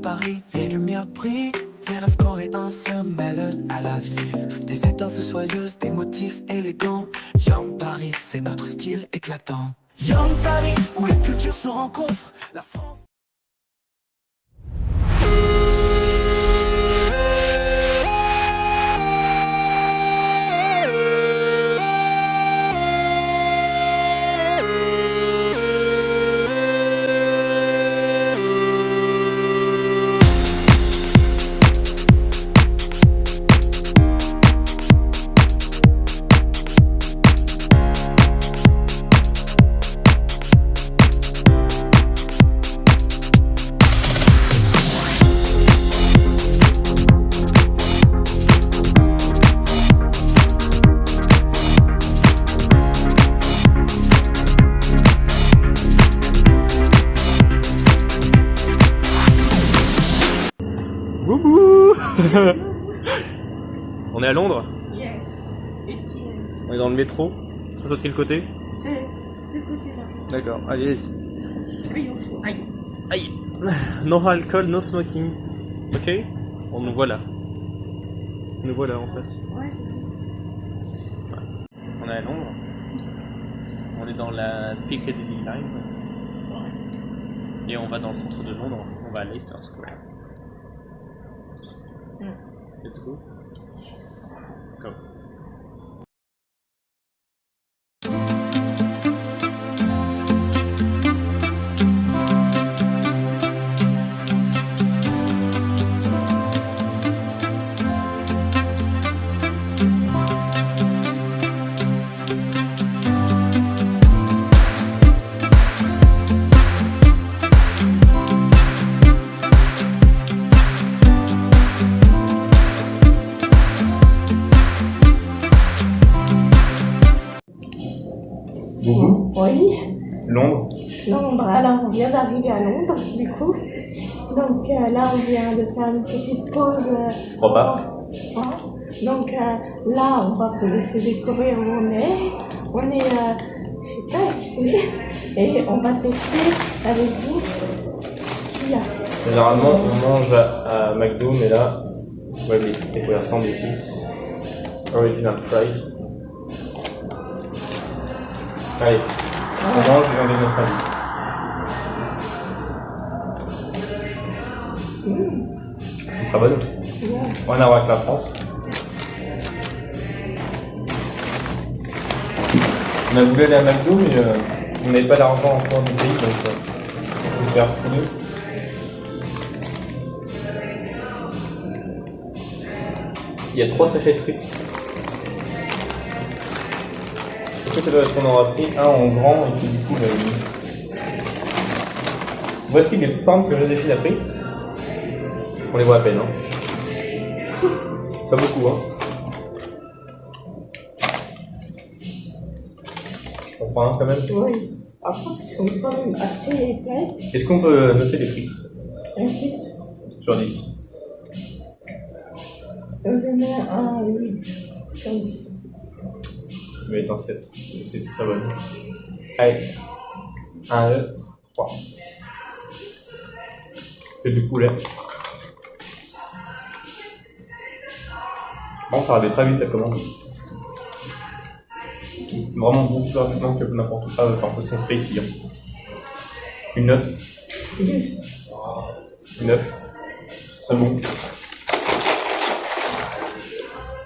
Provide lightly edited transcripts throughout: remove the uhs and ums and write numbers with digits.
Paris, les lumières brillent. Les rêves coréens se mêlent à la ville. Des étoffes soyeuses, des motifs élégants. Young Paris, c'est notre style éclatant. Young Paris, où les cultures se rencontrent. La France. Wouhou. On est à Londres. Yes, it is. On est dans le métro. Ça saute de quel côté? C'est ce côté-là. D'accord, allez. Oui, on fout. Aïe. Aïe. No alcool, no smoking. Ok. On nous voit là. On nous voit là en face. Ouais, c'est cool. On est à Londres. On est dans la Piccadilly Line. Et on va dans le centre de Londres. On va à Leicester Square. Let's go. Yes. Go. Boubou. Oui, Londres. Londres. Alors, on vient d'arriver à Londres, du coup. Donc là, on vient de faire une petite pause. Je crois pas. Donc là, on va vous laisser découvrir où on est. On est, je sais pas, ici. Et on va tester avec vous qui a. Généralement, on mange à McDo, mais là, ouais, les croissants d'ici. Original fries. Allez, on mange et on donne notre avis. C'est très bonne. Yes. Rien à voir avec la France. On a voulu aller à McDo, mais on n'avait pas d'argent encore du pays, donc on s'est fait refouler. Il y a 3 sachets de frites. Est-ce que c'est parce qu'on aura pris un en grand et qui du coup l'a mis? Voici les pommes que Joséphine a pris. On les voit à peine, hein. C'est pas beaucoup, hein. Je comprends quand même. Oui. Par contre, ils sont quand même assez épais. Est-ce qu'on peut noter les frites Ensuite, sur 10? je mets un 8 sur 10. Je vais mettre un 7. C'est très bon. Allez. 1, 2, 3. C'est du poulet. Bon, ça arrive très vite la commande. Vraiment beaucoup plus rapidement que n'importe quoi. Par contre, son spray ici. Une note. 10. 9. C'est très bon.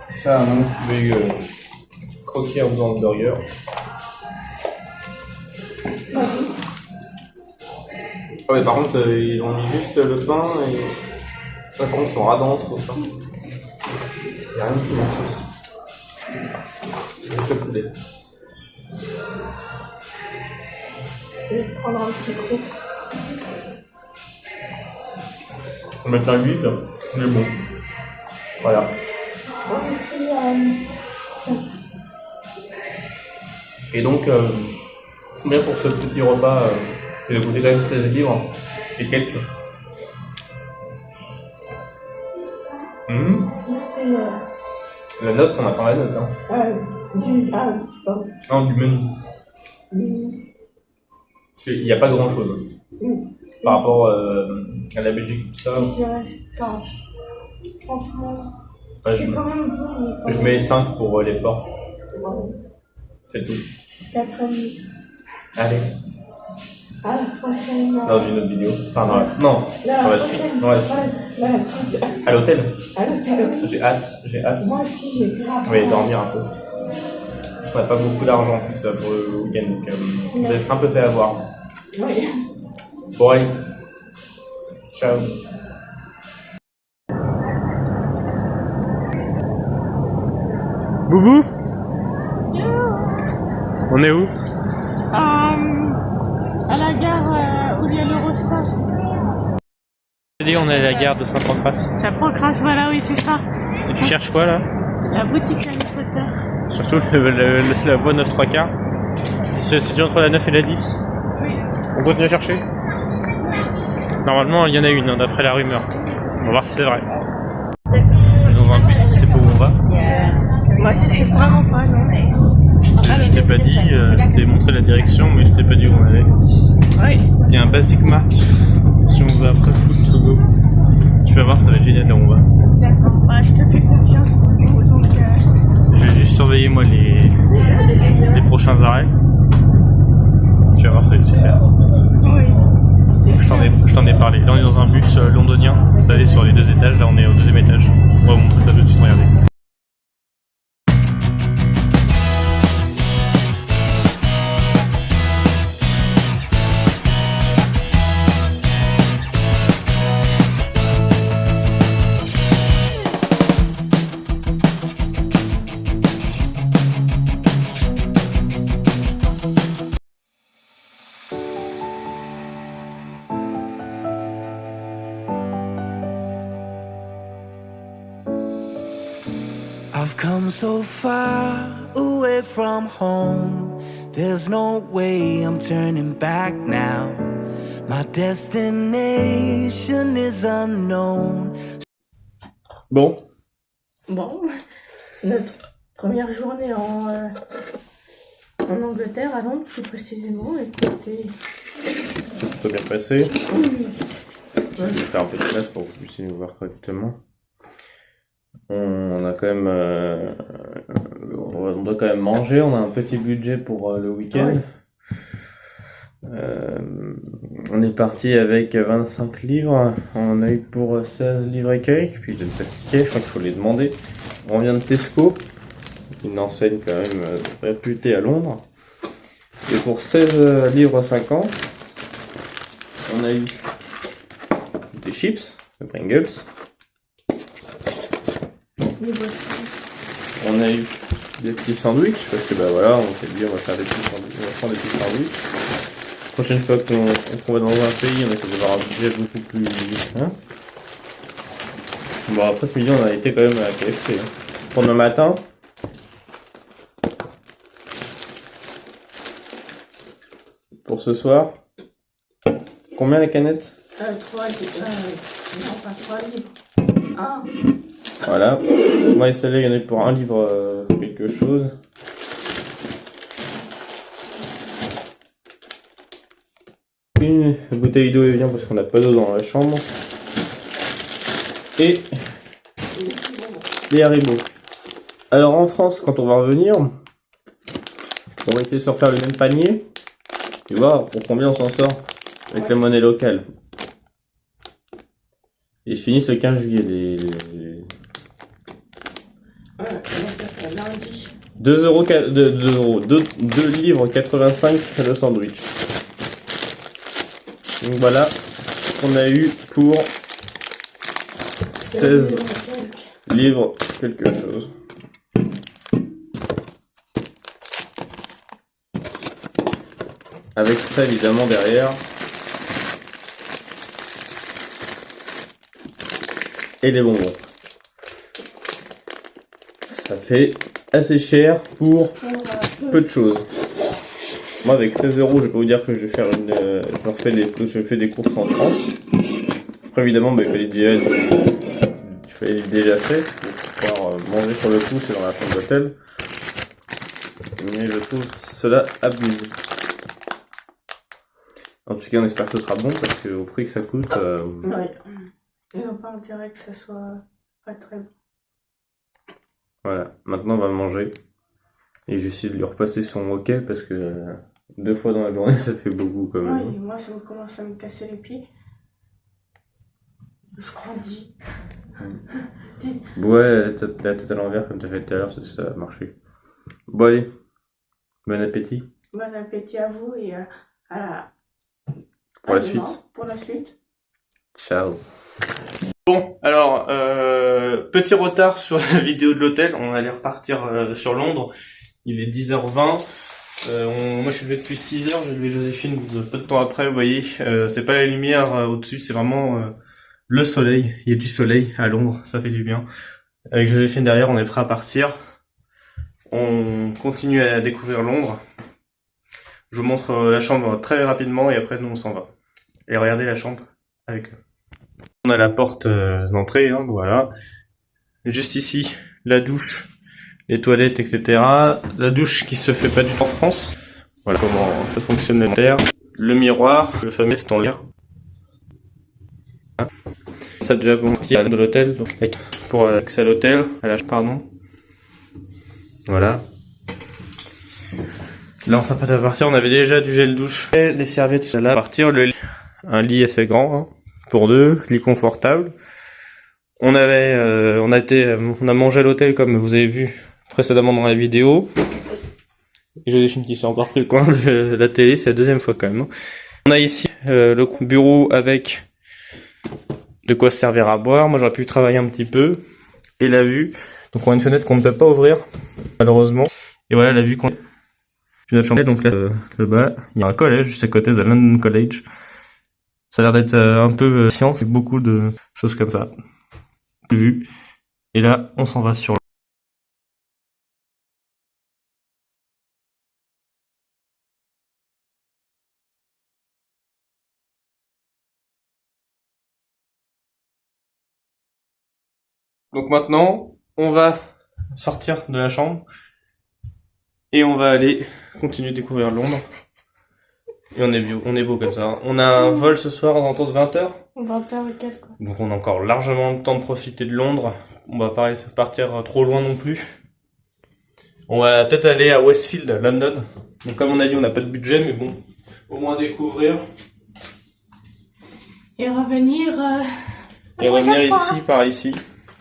Ça, maintenant, si tu veux croquer en faisant le burger. Vas-y. Ah ouais, par contre, ils ont mis juste le pain et. Ça, par contre, ils sont radins en sauce. Hein. Il n'y a rien du tout en sauce. Juste le poulet. Je vais prendre un petit coup. On va mettre un 8, mais bon. Voilà. Un petit 5. Et donc, combien pour ce petit repas qui va coûter quand même 16 livres et quelques. C'est La note, on attend la note. Hein. c'est pas. Non, du menu. Il n'y a pas grand chose. par rapport à la Belgique, tout ça. Je dirais 4. Franchement, Ouais, c'est quand même bon, mais quand je même. mets 5 pour l'effort, Ouais. c'est tout. 4,5. Allez, À la prochaine. dans une autre vidéo. Enfin, non, La dans la prochaine. suite. Dans la suite. La suite. À l'hôtel. À l'hôtel, oui. J'ai hâte. Moi aussi, j'ai grave. Je vais dormir un peu. Parce qu'on n'a pas beaucoup d'argent en plus pour le week-end, donc vous avez un peu fait avoir. Oui. Bon, allez. Ciao. Boubou, on est où? À la gare où il y a l'Eurostar. On est à la gare de Saint-Pancras. Ça prend grâce, voilà, oui, c'est ça. Et tu cherches quoi là? La boutique Harry Potter. Surtout la voie 9 3 quarts. C'est situé entre la 9 et la 10. Oui. On continue à chercher? Normalement, il y en a une, d'après la rumeur. On va voir si c'est vrai. Dans un bus, tu sais pas où on va? Moi aussi, c'est vraiment pas, non. Je t'ai pas dit, je t'ai montré la direction, mais je t'ai pas dit où on allait. Oui. Il y a un Basic Mart. Si on va après Food to Go, tu vas voir, ça va être génial là où on va. D'accord. Bah, je te fais confiance pour nous, donc. Je vais juste surveiller moi les prochains arrêts. Tu vas voir, ça va être super. Oui. Je t'en ai parlé. Là, on est dans un bus londonien. Vous savez, sur les 2 étages. Là, on est au 2e étage. On va vous montrer ça tout de suite. Regardez. I've come so far away from home. There's no way I'm turning back now. My destination is unknown. Bon, Bon, notre première journée en Angleterre, à Londres plus précisément, était. ça s'est bien passé. Je vais faire un peu de place pour que vous puissiez nous voir correctement. On a quand même, on doit quand même manger. On a un petit budget pour le week-end. On est parti avec 25 livres. On a eu pour 16 livres et quelques. Puis il donne pas de tickets. Je crois qu'il faut les demander. On vient de Tesco, une enseigne quand même réputée à Londres. Et pour 16 livres 50, on a eu des chips, de Pringles. On a eu des petits sandwichs, parce que bah voilà, on s'est dit on va faire des petits sandwichs, on va prendre des petits sandwichs. Prochaine fois qu'on va dans un pays, on essaie d'avoir un budget beaucoup plus... Hein, bon après ce midi on a été quand même à KFC. Hein. Pour le matin, pour ce soir, combien la canette? 3 livres. Non, pas 3 livres. 1. Voilà. Moi et celle-là, il y en a pour 1 livre quelque chose. Une bouteille d'eau et bien parce qu'on n'a pas d'eau dans la chambre. Et les Haribo. Alors en France, quand on va revenir, on va essayer de se refaire le même panier. Et voir pour combien on s'en sort avec la monnaie locale. Ils se finissent le 15 juillet les... 2 livres 85 le sandwich. Donc voilà, on a eu pour 16 livres quelque chose. Avec ça évidemment derrière. Et les bonbons. Ça fait assez cher pour peu de choses. Moi avec 16 €, je vais pas vous dire que je vais faire une, je fais des courses en France. Après évidemment, bah, il fallait déjà fait pour pouvoir manger sur le coup, c'est dans la chambre d'hôtel. Mais je trouve cela abusé. En tout cas, on espère que ce sera bon parce qu'au prix que ça coûte. Ouais. Ils n'ont pas intérêt que ça soit pas très bon. Voilà, maintenant on va manger. Et j'essaie de lui repasser son hockey parce que 2 fois dans la journée ça fait beaucoup quand même. Ouais, et moi ça commence à me casser les pieds. Je grandis. Ouais, la tête à l'envers comme tu as fait tout à l'heure, ça a marché. Bon allez, bon appétit. Bon appétit à vous et Pour la demain, suite. Pour la suite. Ciao. Bon, alors, petit retard sur la vidéo de l'hôtel. On allait repartir sur Londres. Il est 10h20. Moi, je suis levé depuis 6h. J'ai levé Joséphine peu de temps après. Vous voyez, c'est pas la lumière au-dessus, c'est vraiment le soleil. Il y a du soleil à Londres, ça fait du bien. Avec Joséphine derrière, on est prêt à partir. On continue à découvrir Londres. Je vous montre la chambre très rapidement et après, nous, on s'en va. Et regardez la chambre avec eux. On a la porte d'entrée, hein, voilà. Juste ici, la douche, les toilettes, etc. La douche qui se fait pas du tout en France. Voilà comment ça fonctionne le terre. Le miroir, le fameux standard. Ça a déjà monté de l'hôtel, donc pour accès à l'hôtel, pardon. Voilà. Là on s'apprête à partir, on avait déjà du gel douche et les serviettes là à partir, le lit. Un lit assez grand, hein, pour 2, lit confortable. On a mangé à l'hôtel comme vous avez vu précédemment dans la vidéo. Et Joséphine qui s'est encore pris le coin de la télé, c'est la 2e fois quand même. On a ici le bureau avec de quoi se servir à boire. Moi j'aurais pu travailler un petit peu. Et la vue. Donc on a une fenêtre qu'on ne peut pas ouvrir, malheureusement. Et voilà la vue qu'on a. Puis notre chambre, donc là, le bas, il y a un collège juste à côté, The London College. Ça a l'air d'être un peu science, avec beaucoup de choses comme ça. Vue. Et là, on s'en va sur Donc maintenant, on va sortir de la chambre et on va aller continuer de découvrir Londres. Et on est beau comme ça. On a un vol ce soir en autour de 20h. 20h et quelques, quoi. Donc on a encore largement le temps de profiter de Londres. On va pas partir trop loin non plus. On va peut-être aller à Westfield, London. Donc comme on a dit, on n'a pas de budget, mais bon, au moins découvrir. Et revenir... Et revenir ici, par ici,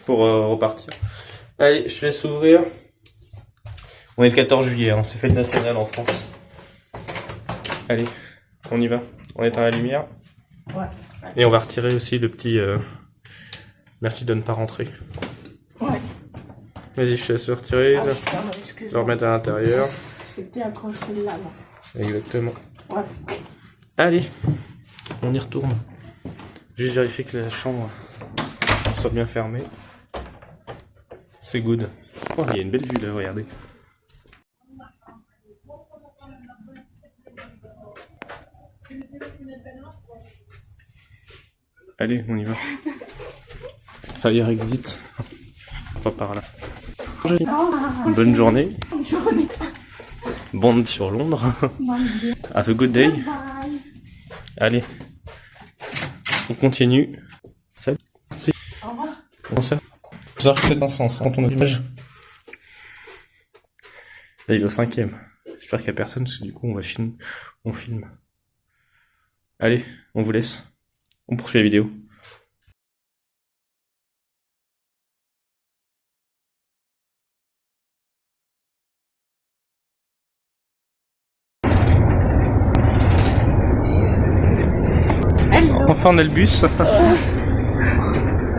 pour repartir. Allez, je laisse ouvrir. On est le 14 juillet, hein, c'est fête nationale en France. Allez, on y va. On éteint la lumière. Ouais. Et on va retirer aussi le petit... Merci de ne pas rentrer. Ouais. Vas-y, je te laisse le retirer. Ah, Là. pardon, Le excuse-moi. remettre à l'intérieur. C'était accroché là, là. Exactement. Ouais. Allez, on y retourne. Juste vérifier que la chambre soit bien fermée. C'est good. Oh, il y a une belle vue là, regardez. Allez, on y va. Fire exit. Pas par là. Bonne journée. Bonne journée. Bande sur Londres. Have a good day. Bye. Allez. On continue. Salut. Merci. Au revoir. Comment ça? Ça reflète un sens quand on a l'image. Là, il est au 5e. J'espère qu'il n'y a personne, parce que du coup, on filme. Allez, on vous laisse. On poursuit la vidéo. Hello. Enfin, on a le bus. On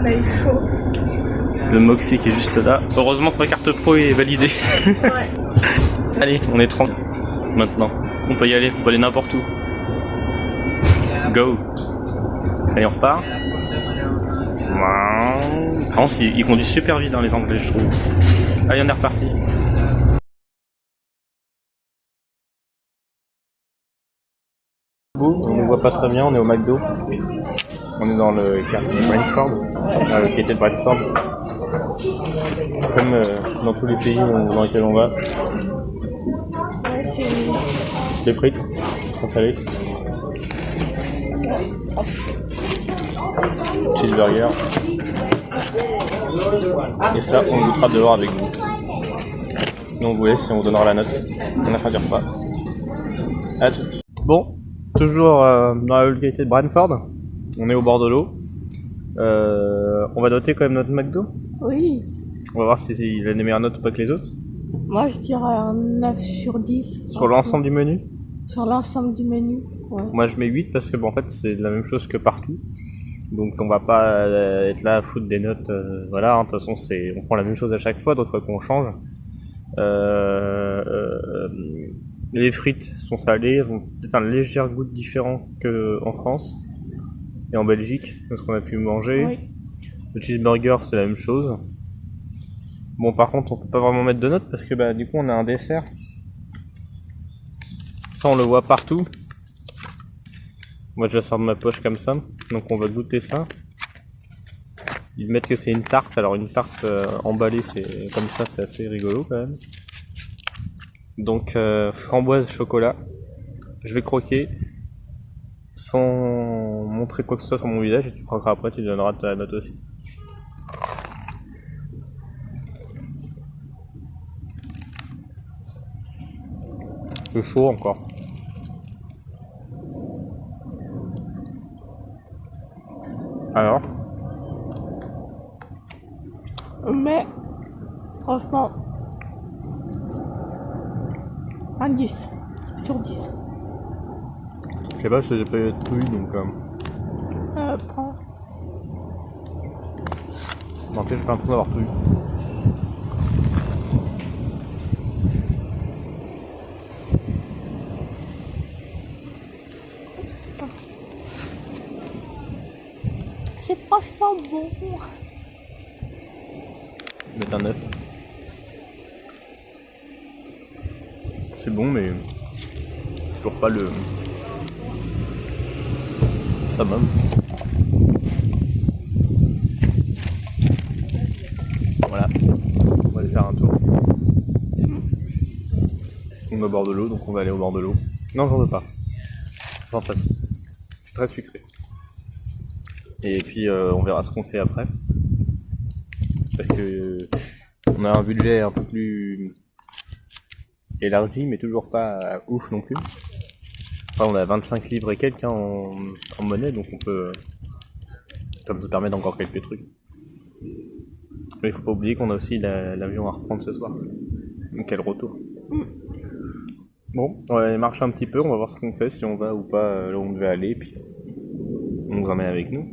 a eu chaud. Le Moxie qui est juste là. Heureusement que ma carte pro est validée. Ouais. Allez, on est tranquille. Maintenant, on peut y aller, on peut aller n'importe où. Go. Allez, on repart. Par contre, ils conduisent super vite dans les Anglais, je trouve. Allez, on est reparti. On ne voit pas très bien, on est au McDo. On est dans le quartier Brentford, le quartier de Brentford. Comme dans tous les pays dans lesquels on va. Ouais, c'est... Les frites sont salées. Cheeseburger. Et ça, on goûtera dehors avec vous. Nous on vous laisse et on vous donnera la note. On a fait du repas. À tout. Bon, toujours dans la localité de Brentford. On est au bord de l'eau. On va noter quand même notre McDo. Oui. On va voir si il a des meilleures notes ou pas que les autres. Moi, je dirais un 9 sur 10. Sur l'ensemble du menu. Sur l'ensemble du menu, ouais. Moi je mets 8 parce que bon, en fait c'est la même chose que partout. Donc on va pas être là à foutre des notes. Voilà, de toute façon on prend la même chose à chaque fois, donc il faut qu'on change. Les frites sont salées, ont peut-être un léger goût différent qu'en France et en Belgique, ce qu'on a pu manger. Oui. Le cheeseburger c'est la même chose. Bon par contre on peut pas vraiment mettre de notes parce que bah du coup on a un dessert. Ça on le voit partout. Moi je la sors de ma poche comme ça. Donc on va goûter ça. Ils mettent que c'est une tarte. Alors une tarte emballée c'est comme ça, c'est assez rigolo quand même. Donc framboise chocolat. Je vais croquer sans montrer quoi que ce soit sur mon visage et tu croqueras après, tu donneras ta note aussi. C'est chaud encore. Alors, Mais, franchement, un 10 sur 10. je sais pas, j'ai pas eu de touille donc. Prends. Non, j'ai pas l'impression d'avoir touille. C'est franchement bon. Mettre un 9. C'est bon, mais toujours pas le summum. Voilà, on va aller faire un tour. On est au bord de l'eau, donc on va aller au bord de l'eau. Non, j'en veux pas. C'est en face. C'est très sucré. Et puis on verra ce qu'on fait après. Parce que on a un budget un peu plus élargi, mais toujours pas ouf non plus. Enfin, on a 25 livres et quelques hein, en monnaie, donc on peut. Ça nous permet d'encore quelques trucs. Mais il faut pas oublier qu'on a aussi l'avion à reprendre ce soir. Donc quel retour. Bon, on va marcher un petit peu, on va voir ce qu'on fait, si on va ou pas là où on devait aller, puis on nous emmène avec nous.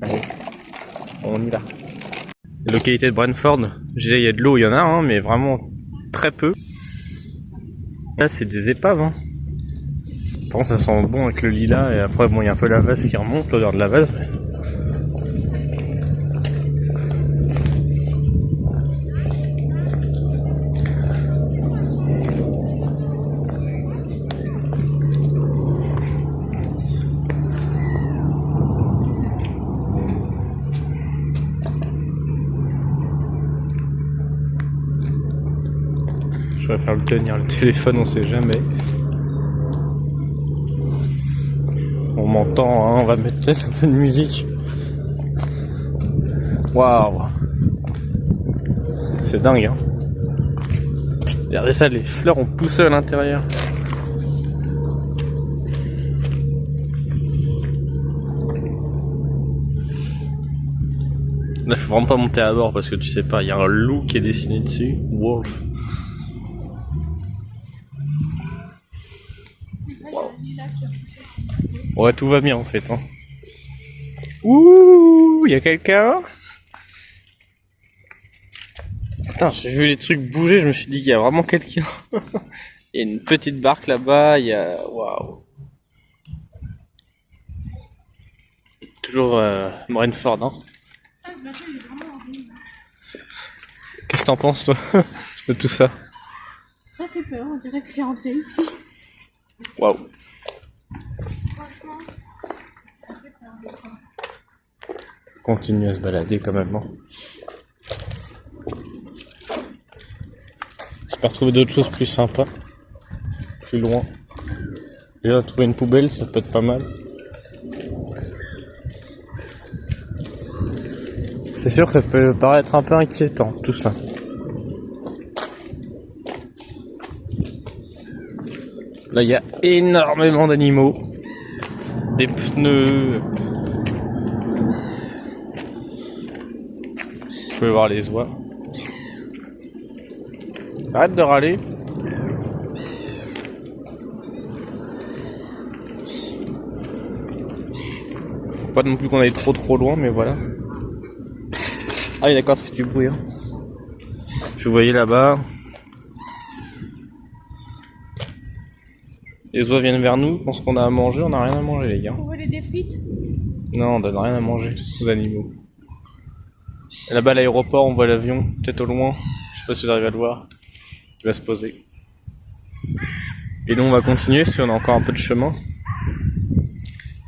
Allez, on y va. La localité de Brentford, je disais il y a de l'eau, il y en a, hein, mais vraiment très peu. Là c'est des épaves. Hein. Par contre ça sent bon avec le lilas, et après bon il y a un peu la vase qui remonte, l'odeur de la vase. Mais... Je vais faire le tenir le téléphone, on sait jamais. On m'entend, hein, on va mettre peut-être un peu de musique. Waouh! C'est dingue, hein. Regardez ça, les fleurs ont poussé à l'intérieur. Là, faut vraiment pas monter à bord parce que tu sais pas, il y a un loup qui est dessiné dessus. Wolf. Ouais, tout va bien en fait. Hein. Ouh, il y a quelqu'un. Putain, j'ai vu les trucs bouger, je me suis dit qu'il y a vraiment quelqu'un. Il y a une petite barque là-bas, il y a... Waouh. Toujours Brentford, hein. Qu'est-ce que t'en penses toi de tout ça? Ça fait peur, on dirait que c'est hanté ici. Waouh. Franchement, ça fait peur. Continue à se balader quand même. Hein. J'espère trouver d'autres choses plus sympas, plus loin. Déjà, trouver une poubelle, ça peut être pas mal. C'est sûr que ça peut paraître un peu inquiétant, tout ça. Là, il y a énormément d'animaux. Des pneus. Vous pouvez voir les oies. Arrête de râler. Faut pas non plus qu'on aille trop loin, mais voilà. Ah oui, d'accord, ça fait du bruit. Hein. Je vous voyais là-bas. Les oies viennent vers nous, pensent qu'on a à manger, on n'a rien à manger les gars. Vous voulez des frites? Non, on donne rien à manger, tous ces animaux. Et là-bas à l'aéroport, on voit l'avion, peut-être au loin, je sais pas si vous arrivez à le voir, il va se poser. Et donc on va continuer, parce qu'on a encore un peu de chemin.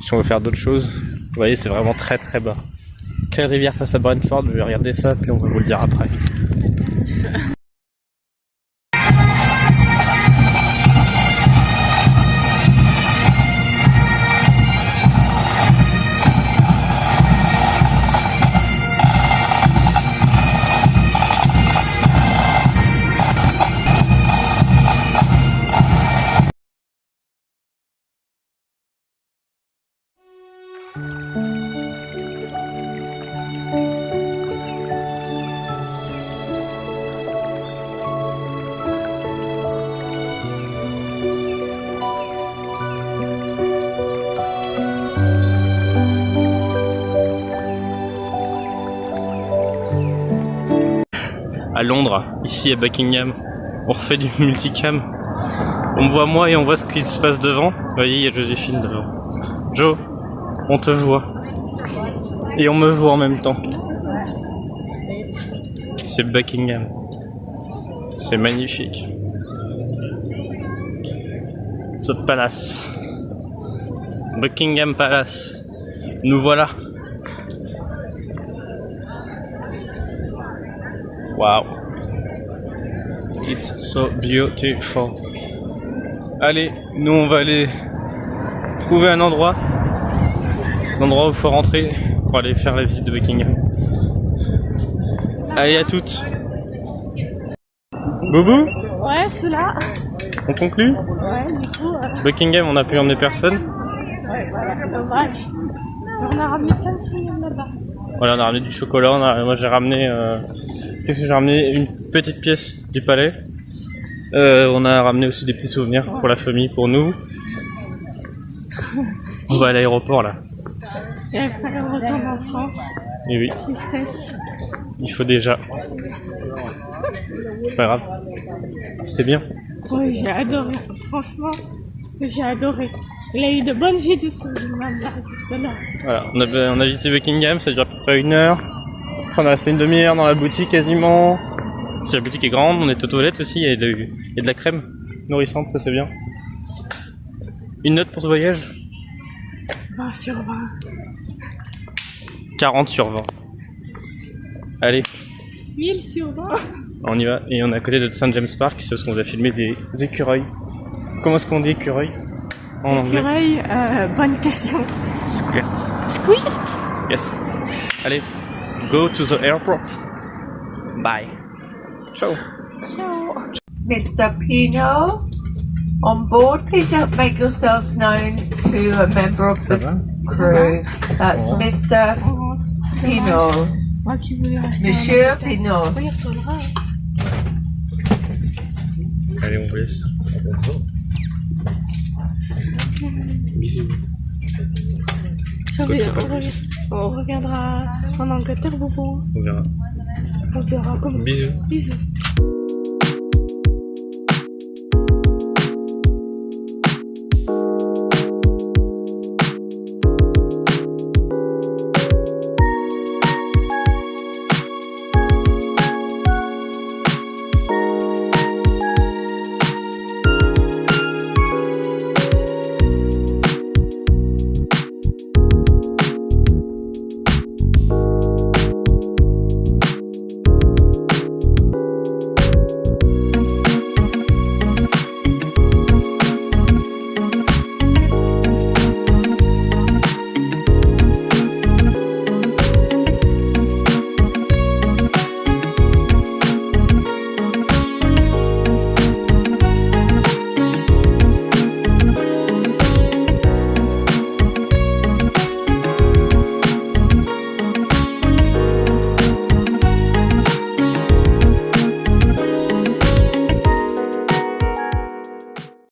Si on veut faire d'autres choses, vous voyez c'est vraiment très bas. Quelle rivière passe à Brentford? Je vais regarder ça, puis on va vous le dire après. À Londres, ici à Buckingham, on refait du multicam. On me voit moi et on voit ce qui se passe devant. Vous voyez, il y a Joséphine devant. Jo, on te voit. Et on me voit en même temps. C'est Buckingham. C'est magnifique. Ce palace. Buckingham Palace. Nous voilà. Wow. It's so beautiful. Allez, nous on va aller trouver un endroit où il faut rentrer pour aller faire la visite de Buckingham. Allez, à toutes. Boubou? Ouais, ceux-là. On conclut? Ouais, du coup. Buckingham, on n'a pu emmener personne. Ouais, voilà, dommage. On a ramené plein de souvenirs là-bas. Voilà, on a ramené du chocolat. Moi j'ai ramené. Qu'est-ce que j'ai ramené? Une petite pièce du palais. On a ramené aussi des petits souvenirs pour la famille, pour nous. On va à l'aéroport là. Et après, on retourne en France. Et oui, Tristesse. il faut déjà. C'est pas grave. C'était bien. Oui, j'ai adoré. Franchement, j'ai adoré. Il a eu de bonnes idées sur le même là, juste là. Voilà, on a visité Buckingham, ça dure à peu près 1 heure. Après on a resté une demi-heure dans la boutique quasiment. Si la boutique est grande, on est aux toilettes aussi, il y a de la crème nourrissante, ça c'est bien. Une note pour ce voyage? 20 sur 20. 40 sur 20. Allez, 1000 sur 20. on y va. Et on est à côté de St. James Park, c'est parce qu'on vous a filmé des écureuils. Comment est-ce qu'on dit écureuil en anglais? Écureuil, bonne question. Squirt. Squirt. Yes. Allez, go to the airport. Bye. Ciao. Ciao. Mr. Pino, on board, please make yourselves known to a member of the crew. That's Mr. Pino. Moi qui voulais rester. Monsieur Pino. Oui, il retournera. Allez, on vous laisse. Bisous. On reviendra en Angleterre, Bobo. On verra. On verra comment. Bisous. Bisous.